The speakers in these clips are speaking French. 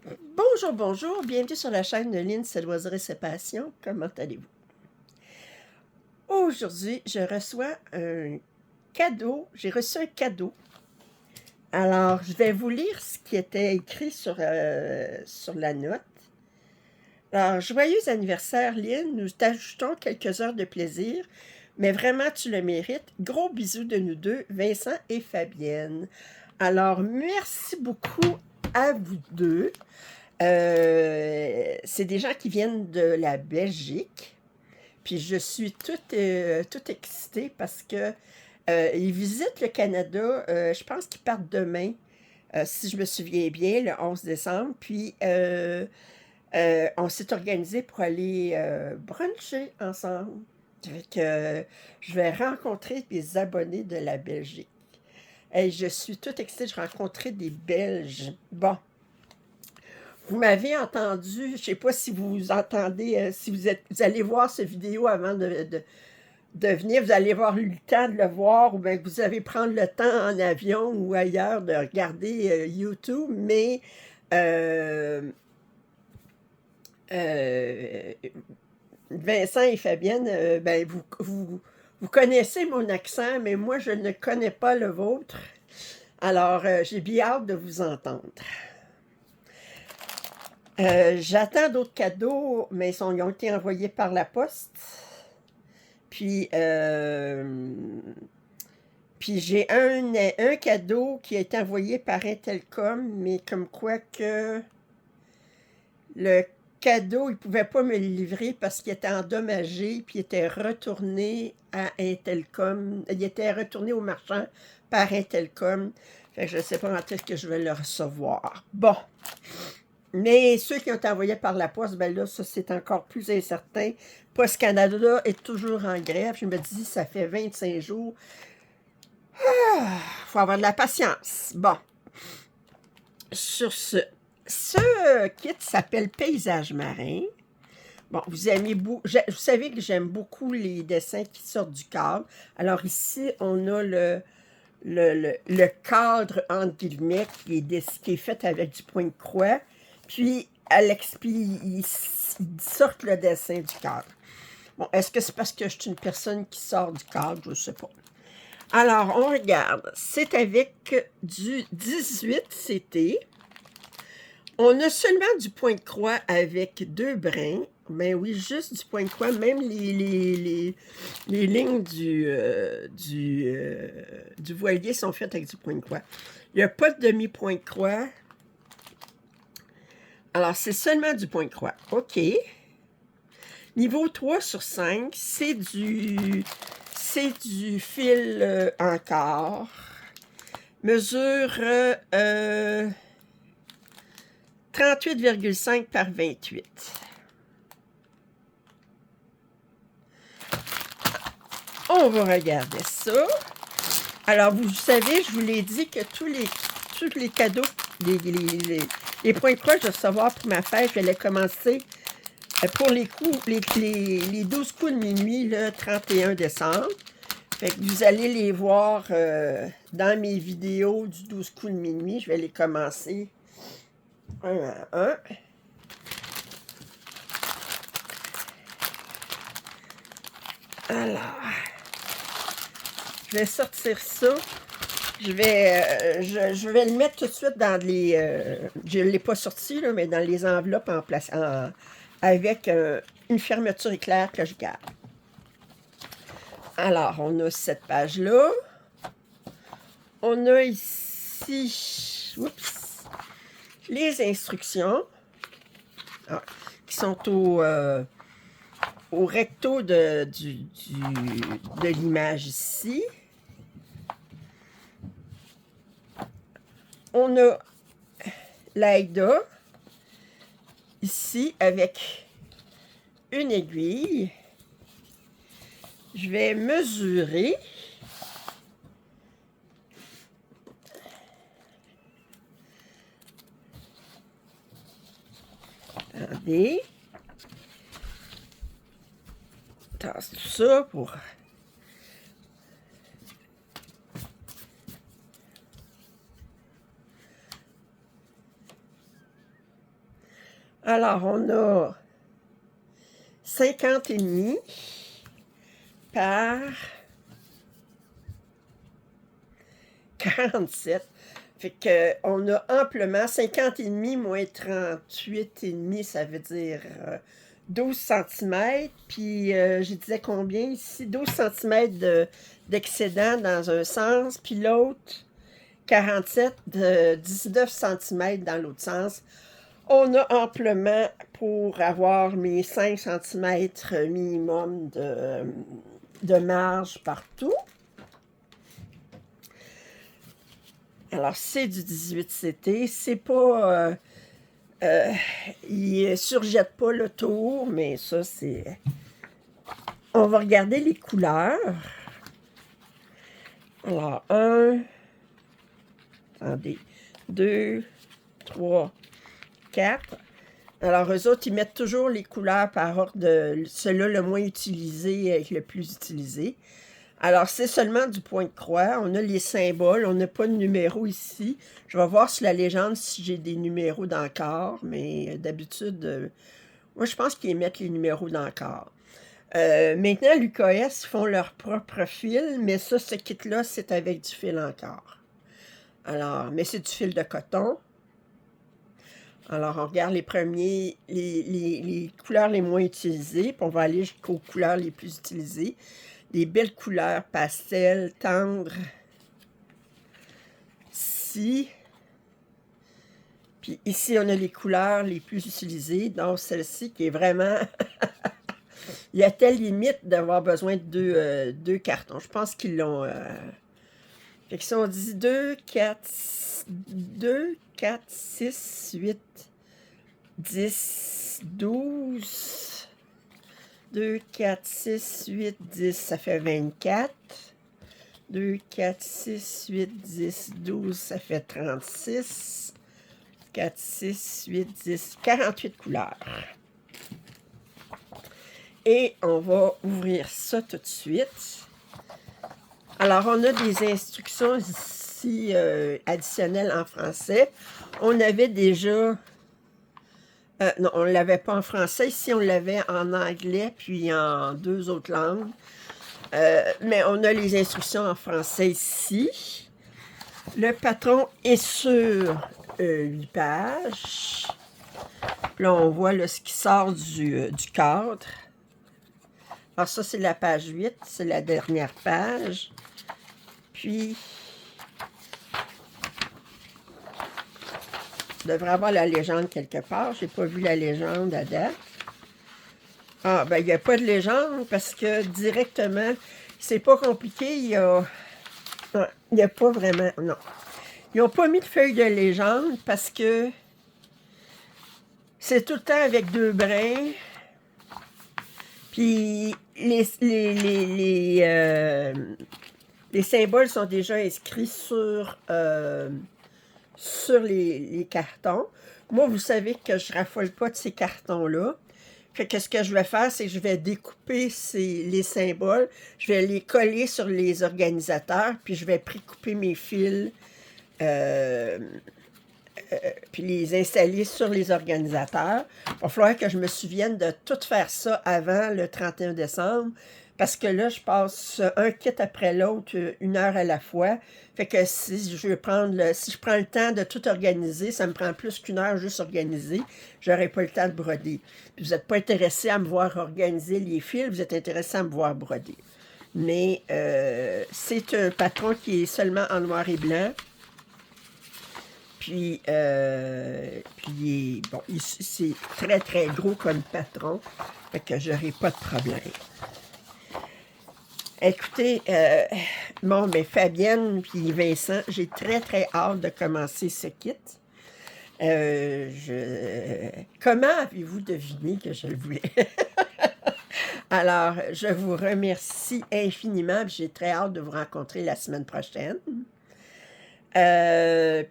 Bonjour, bonjour, bienvenue sur la chaîne de Lynn, ses loisirs et ses passions. Comment allez-vous? Aujourd'hui, je reçois un cadeau. J'ai reçu un cadeau. Alors, je vais vous lire ce qui était écrit sur la note. Alors, joyeux anniversaire, Lynn. Nous t'ajoutons quelques heures de plaisir, mais vraiment, tu le mérites. Gros bisous de nous deux, Vincent et Fabienne. Alors, merci beaucoup à vous deux. C'est des gens qui viennent de la Belgique. Puis je suis toute excitée parce que ils visitent le Canada. Je pense qu'ils partent demain, si je me souviens bien, le 11 décembre. Puis on s'est organisé pour aller bruncher ensemble. Fait que je vais rencontrer des abonnés de la Belgique. Et je suis toute excitée. Je rencontrer des Belges. Bon. Vous m'avez entendu, je ne sais pas si vous entendez, si vous allez voir cette vidéo avant de venir, vous allez avoir eu le temps de le voir, ou bien que vous allez prendre le temps en avion ou ailleurs de regarder YouTube, mais euh, euh, Vincent et Fabienne, ben vous connaissez mon accent, mais moi je ne connais pas le vôtre. Alors, j'ai bien hâte de vous entendre. J'attends d'autres cadeaux, mais ils ont été envoyés par la poste. Puis, j'ai un cadeau qui a été envoyé par Intelcom, mais comme quoi que le cadeau, il ne pouvait pas me le livrer parce qu'il était endommagé, puis il était retourné à Intelcom. Il était retourné au marchand par Intelcom. Fait que je ne sais pas quand est-ce que je vais le recevoir. Bon. Mais ceux qui ont été envoyés par la poste, ben là, ça, c'est encore plus incertain. Poste Canada est toujours en grève. Je me dis, ça fait 25 jours. Ah, faut avoir de la patience. Bon. Sur ce kit s'appelle Paysage marin. Bon, vous savez que j'aime beaucoup les dessins qui sortent du cadre. Alors ici, on a le cadre, entre guillemets, qui est fait avec du point de croix. Puis, ils sortent le dessin du cadre. Bon, est-ce que c'est parce que je suis une personne qui sort du cadre? Je ne sais pas. Alors, on regarde. C'est avec du 18 CT. On a seulement du point de croix avec 2 brins. Ben oui, juste du point de croix. Même les lignes du voilier sont faites avec du point de croix. Il n'y a pas de demi-point de croix. Alors, c'est seulement du point de croix. OK. Niveau 3 sur 5, c'est du fil encore. Mesure 38,5 par 28. On va regarder ça. Alors, vous savez, je vous l'ai dit que tous les cadeaux, les points de croix que je vais recevoir pour ma fête, je vais les commencer pour les 12 coups de minuit, le 31 décembre. Fait que vous allez les voir dans mes vidéos du 12 coups de minuit. Je vais les commencer un à un. Alors, je vais sortir ça. Je vais le mettre tout de suite dans les... je ne l'ai pas sorti, là, mais dans les enveloppes avec une fermeture éclair que je garde. Alors, on a cette page-là. On a ici... Oups! Les instructions. Qui sont au recto de l'image ici. On a l'AIDA ici avec une aiguille. Je vais mesurer. Attendez. Tasse tout ça pour... Alors, on a 50,5 par 47. Fait que on a amplement 50,5 moins 38,5, ça veut dire 12 cm. Puis je disais combien ici? 12 cm d'excédent dans un sens, puis l'autre 47 de 19 cm dans l'autre sens. On a amplement pour avoir mes 5 cm minimum de marge partout. Alors, c'est du 18CT. C'est pas... il ne surjette pas le tour, mais ça, c'est... On va regarder les couleurs. Alors, 1... Attendez. 2, 3, 4. Alors, eux autres, ils mettent toujours les couleurs par ordre de celui-là le moins utilisé avec le plus utilisé. Alors, c'est seulement du point de croix. On a les symboles. On n'a pas de numéro ici. Je vais voir sur la légende si j'ai des numéros d'encore, mais d'habitude, moi, je pense qu'ils mettent les numéros d'encore. Maintenant, l'UKS, ils font leur propre fil, mais ça, ce kit-là, c'est avec du fil encore. Alors, mais c'est du fil de coton. Alors, on regarde les premiers, les couleurs les moins utilisées, puis on va aller jusqu'aux couleurs les plus utilisées. Des belles couleurs pastel, tendres. Ici. Puis ici, on a les couleurs les plus utilisées. Donc, celle-ci qui est vraiment... Il y a telle limite d'avoir besoin de deux cartons. Je pense qu'ils l'ont... Fait que si on dit 2, 4, 6, 8, 10, 12... 2, 4, 6, 8, 10, ça fait 24. 2, 4, 6, 8, 10, 12, ça fait 36. 4, 6, 8, 10, 48 couleurs. Et on va ouvrir ça tout de suite. Alors, on a des instructions ici additionnelles en français. On avait déjà... non, on ne l'avait pas en français. Ici, on l'avait en anglais, puis en 2 autres langues. Mais on a les instructions en français ici. Le patron est sur 8 pages. Là, on voit là, ce qui sort du cadre. Alors ça, c'est la page 8. C'est la dernière page. Puis... Je devrais avoir la légende quelque part. Je n'ai pas vu la légende à date. Ah, ben, il n'y a pas de légende parce que directement, c'est pas compliqué. Il n'y a pas vraiment... Non. Ils n'ont pas mis de feuille de légende parce que c'est tout le temps avec 2 brins. Puis les symboles sont déjà inscrits sur les cartons. Moi, vous savez que je raffole pas de ces cartons-là. Fait que ce que je vais faire, c'est que je vais découper les symboles, je vais les coller sur les organisateurs, puis je vais précouper mes fils, puis les installer sur les organisateurs. Il va falloir que je me souvienne de tout faire ça avant le 31 décembre, parce que là, je passe un kit après l'autre, 1 heure à la fois. Fait que si je prends le temps de tout organiser, ça me prend plus qu'1 heure juste organiser. J'aurai pas le temps de broder. Puis vous n'êtes pas intéressé à me voir organiser les fils, vous êtes intéressé à me voir broder. Mais c'est un patron qui est seulement en noir et blanc. Puis, bon, c'est très, très gros comme patron. Fait que j'aurai pas de problème. Écoutez, bon, ben Fabienne puis Vincent, j'ai très, très hâte de commencer ce kit. Comment avez-vous deviné que je le voulais? Alors, je vous remercie infiniment. J'ai très hâte de vous rencontrer la semaine prochaine.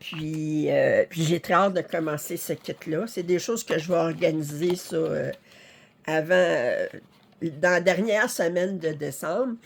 Puis j'ai très hâte de commencer ce kit-là. C'est des choses que je vais organiser ça avant, dans la dernière semaine de décembre.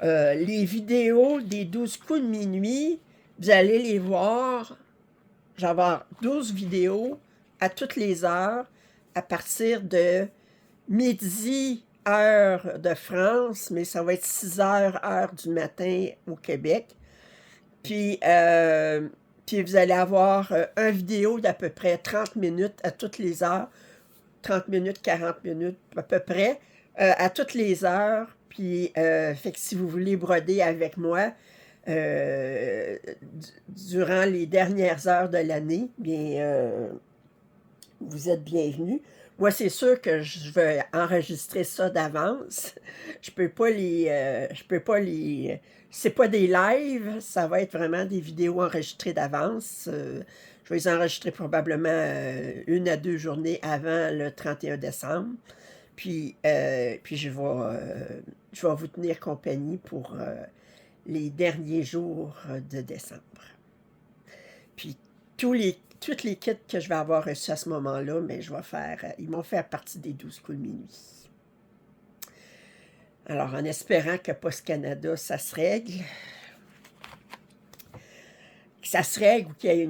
Les vidéos des 12 coups de minuit, vous allez les voir. Je vais avoir 12 vidéos à toutes les heures à partir de midi, heure de France, mais ça va être 6 heures, heure du matin au Québec. Puis vous allez avoir une vidéo d'à peu près 30 minutes à toutes les heures, 30 minutes, 40 minutes à peu près, à toutes les heures. Puis, fait que si vous voulez broder avec moi durant les dernières heures de l'année, bien, vous êtes bienvenus. Moi, c'est sûr que je vais enregistrer ça d'avance. Je peux pas les, c'est pas des lives, ça va être vraiment des vidéos enregistrées d'avance. Je vais les enregistrer probablement 1 à 2 journées avant le 31 décembre. Puis je vais vous tenir compagnie pour les derniers jours de décembre. Puis toutes les kits que je vais avoir reçus à ce moment-là, mais ils vont faire partie des 12 coups de minuit. Alors, en espérant que Post Canada, ça se règle. Que ça se règle ou qu'il y ait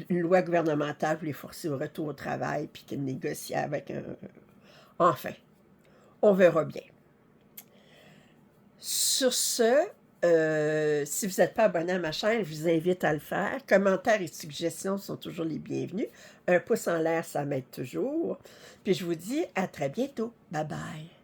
une loi gouvernementale pour les forcer au retour au travail, puis qu'ils négocient avec un... Enfin, on verra bien. Sur ce, si vous n'êtes pas abonné à ma chaîne, je vous invite à le faire. Commentaires et suggestions sont toujours les bienvenus. Un pouce en l'air, ça m'aide toujours. Puis je vous dis à très bientôt. Bye bye.